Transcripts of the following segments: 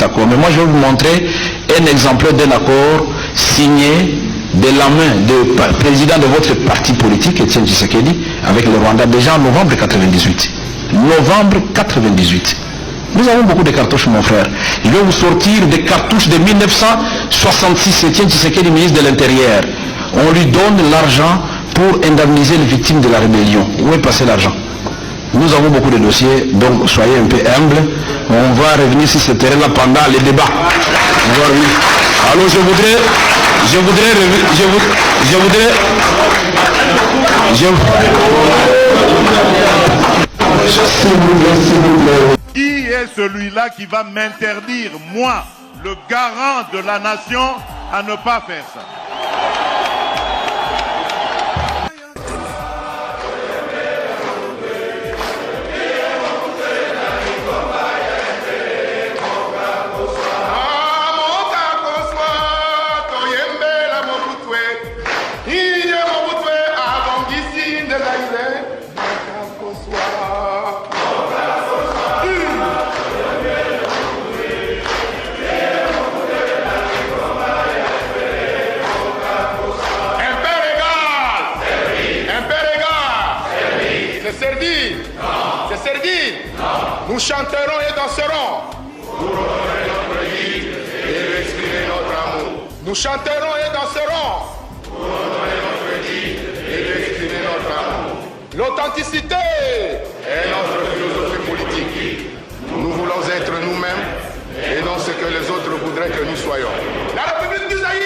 accord. Mais moi, je vais vous montrer un exemplaire d'un accord signé de la main du président de votre parti politique, Etienne Tshisekedi, avec le Rwanda, déjà en novembre 1998. Novembre 1998. Nous avons beaucoup de cartouches, mon frère. Je vais vous sortir des cartouches de 1966, Etienne Tshisekedi, ministre de l'Intérieur. On lui donne l'argent pour indemniser les victimes de la rébellion. Où est passé l'argent? Nous avons beaucoup de dossiers, donc soyez un peu humbles. On va revenir sur ce terrain-là pendant les débats. On va revenir. Alors je voudrais Qui est celui-là qui va m'interdire, moi, le garant de la nation, à ne pas faire ça? Nous chanterons et danserons pour honorer notre vie et exprimer notre amour. Nous chanterons et danserons pour honorer notre vie et exprimer notre amour. L'authenticité est notre philosophie politique. Nous voulons être nous-mêmes et non ce que les autres voudraient que nous soyons. La République du Zaïre!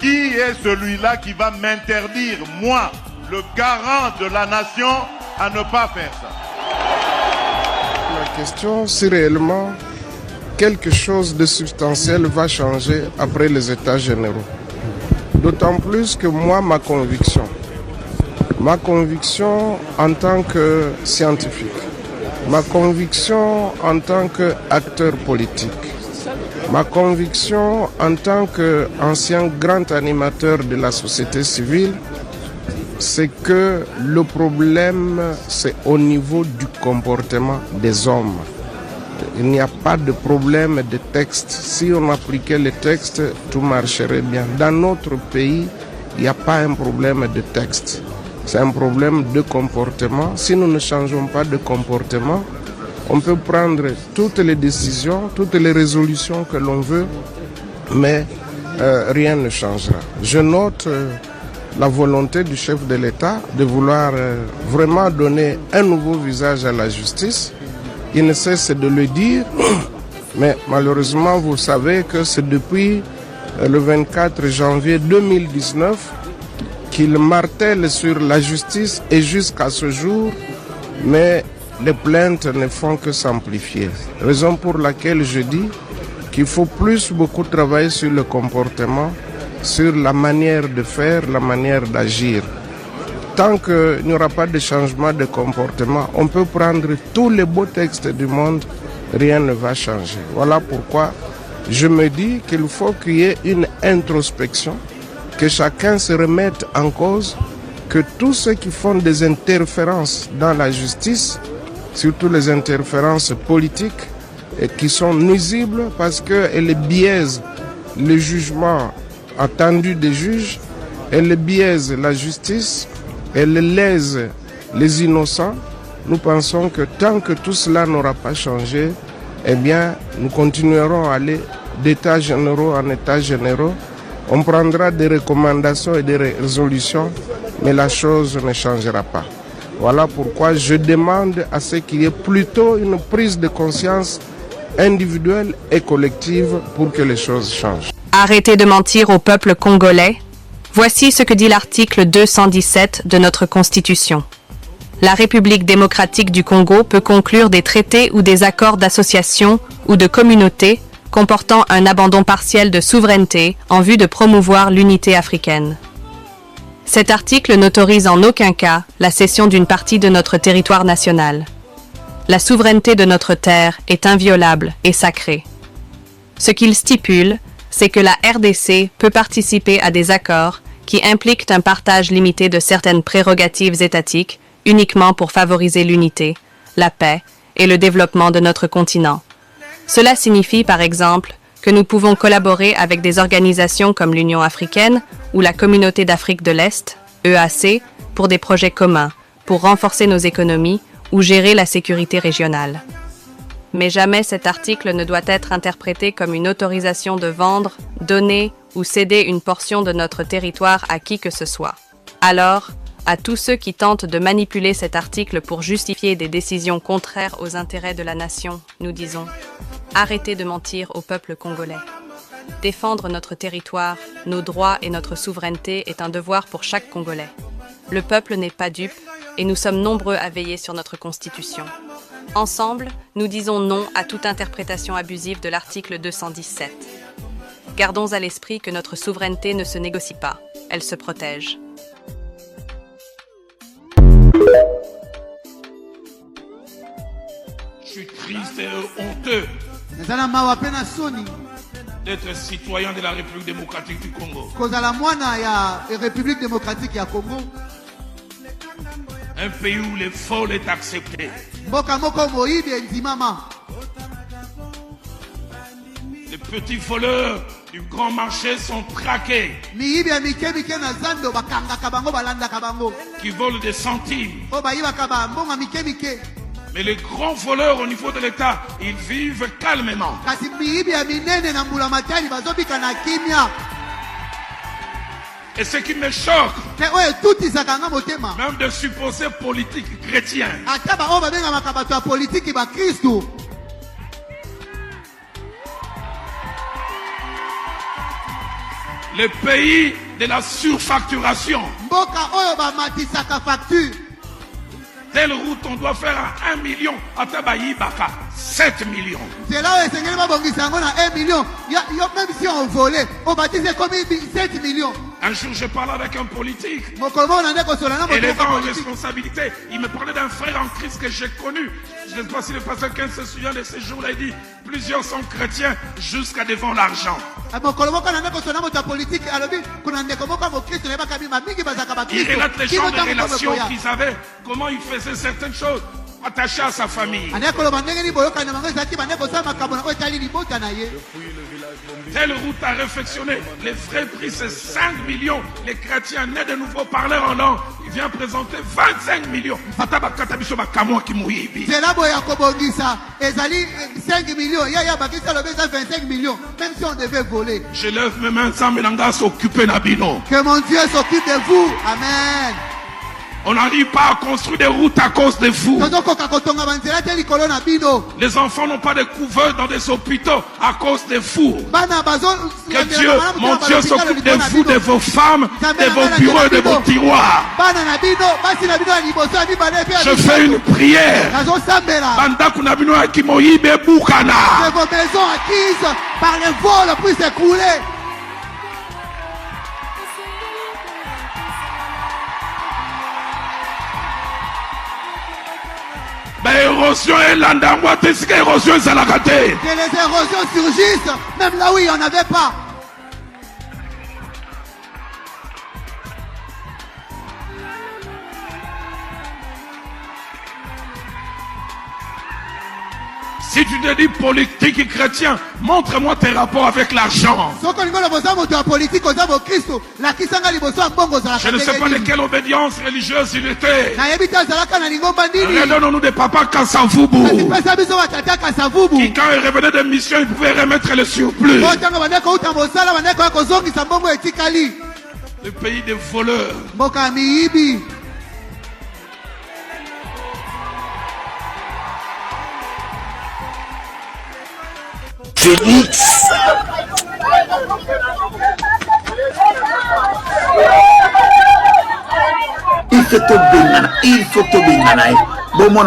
Qui est celui-là qui va m'interdire, moi, le garant de la nation, à ne pas faire ça? La question, si réellement quelque chose de substantiel va changer après les États généraux. D'autant plus que moi, ma conviction en tant que scientifique, ma conviction en tant qu'acteur politique, ma conviction en tant qu'ancien grand animateur de la société civile, c'est que le problème, c'est au niveau du comportement des hommes. Il n'y a pas de problème de texte. Si on appliquait les textes, tout marcherait bien. Dans notre pays, il n'y a pas un problème de texte. C'est un problème de comportement. Si nous ne changeons pas de comportement, on peut prendre toutes les décisions, toutes les résolutions que l'on veut, mais rien ne changera. Je note la volonté du chef de l'État de vouloir vraiment donner un nouveau visage à la justice. Il ne cesse de le dire, mais malheureusement, vous savez que c'est depuis le 24 janvier 2019 qu'il martèle sur la justice et jusqu'à ce jour, mais les plaintes ne font que s'amplifier. Raison pour laquelle je dis qu'il faut beaucoup travailler sur le comportement, sur la manière de faire, la manière d'agir. Tant qu'il n'y aura pas de changement de comportement, on peut prendre tous les beaux textes du monde, rien ne va changer. Voilà pourquoi je me dis qu'il faut qu'il y ait une introspection, que chacun se remette en cause, que tous ceux qui font des interférences dans la justice, surtout les interférences politiques, et qui sont nuisibles parce qu'elles biaisent le jugement attendu des juges, elles biaisent la justice, elles lèsent les innocents. Nous pensons que tant que tout cela n'aura pas changé, eh bien, nous continuerons à aller d'états généraux en états généraux. On prendra des recommandations et des résolutions, mais la chose ne changera pas. Voilà pourquoi je demande à ce qu'il y ait plutôt une prise de conscience individuelle et collective pour que les choses changent. Arrêtez de mentir au peuple congolais. Voici ce que dit l'article 217 de notre Constitution. la République démocratique du Congo peut conclure des traités ou des accords d'association ou de communauté comportant un abandon partiel de souveraineté en vue de promouvoir l'unité africaine. Cet article n'autorise en aucun cas la cession d'une partie de notre territoire national. La souveraineté de notre terre est inviolable et sacrée. Ce qu'il stipule, c'est que la RDC peut participer à des accords qui impliquent un partage limité de certaines prérogatives étatiques uniquement pour favoriser l'unité, la paix et le développement de notre continent. Cela signifie, par exemple, que nous pouvons collaborer avec des organisations comme l'Union africaine ou la Communauté d'Afrique de l'Est, EAC, pour des projets communs, pour renforcer nos économies ou gérer la sécurité régionale. Mais jamais cet article ne doit être interprété comme une autorisation de vendre, donner ou céder une portion de notre territoire à qui que ce soit. Alors, à tous ceux qui tentent de manipuler cet article pour justifier des décisions contraires aux intérêts de la nation, nous disons « Arrêtez de mentir au peuple congolais. Défendre notre territoire, nos droits et notre souveraineté est un devoir pour chaque Congolais. Le peuple n'est pas dupe et nous sommes nombreux à veiller sur notre Constitution. Ensemble, nous disons non à toute interprétation abusive de l'article 217. Gardons à l'esprit que notre souveraineté ne se négocie pas, elle se protège. Je suis triste et honteux d'être citoyen de la République démocratique du Congo. Un pays où le vol est accepté. Les petits voleurs du grand marché sont traqués. Qui volent des centimes. Mais les grands voleurs au niveau de l'État, ils vivent calmement. Et ce qui me choque, même de supposés politiques chrétiens, le pays de la surfacturation. Telle route, on doit faire à 1 million. À Tabayi Baka, 7 millions. C'est là où Seigneur va bondir 1 million. Même si on volait, on va dire combien 7 millions. Un jour, je parlais avec un politique. Et les gens en responsabilité, il me parlait d'un frère en Christ que j'ai connu. Je ne sais pas si le pasteur 15 se souvient de ces jours-là. Il dit plusieurs sont chrétiens jusqu'à devant l'argent. Il relate les gens de relations qu'ils avaient, comment ils faisaient certaines choses attachées à sa famille. Telle route à réfectionner. Les vrais prix, c'est 5 millions. Les chrétiens nés de nouveau parleurs en langue, il vient présenter 25 millions. C'est là où il 5 millions. Il y a 25 millions. Même si on devait voler. Je lève mes mains sans m'engager s'occuper d'Abino. Que mon Dieu s'occupe de vous. Amen. On n'arrive pas à construire des routes à cause de vous. Les enfants n'ont pas de couverts dans des hôpitaux à cause de vous. Que Dieu, mon Dieu, s'occupe de vous, de vos femmes, de vos bureaux et de vos tiroirs. Je fais une prière. De vos maisons acquises par les vols puissent s'écrouler. Érosion et l'andangwa, t'es ce qu'érosion est à la gâte. Que les érosions surgissent, même là où il n'y en avait pas. Si tu te dis politique et chrétien, montre-moi tes rapports avec l'argent. Je ne sais pas de quelle obédience religieuse il était. Redonnons-nous des papas Kassavubu. Qui quand il revenait de mission, il pouvait remettre le surplus. Le pays des voleurs. Félix. Il faut tobengana, il faut tobengana. Bon mon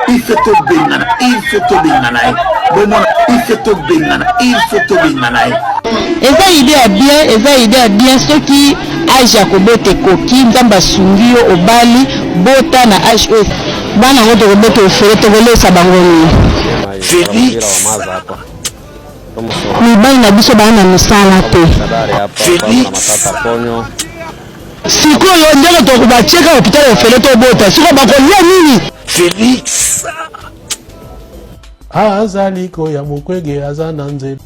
il faut tobengana, il faut tobengana. Bon mon il faut tobengana, il faut tobengana. Eza idée à bien ceux qui age à kobote koki nzamba sungio obali bota na HOS bana ngoto kobote ofere to kolesa bangoni Félix mibali na biso bana misala te sikoyo ndenge tokubacheka hôpital ofere to bota siko bakolia nini Félix azali ko ya mukwege azana nzela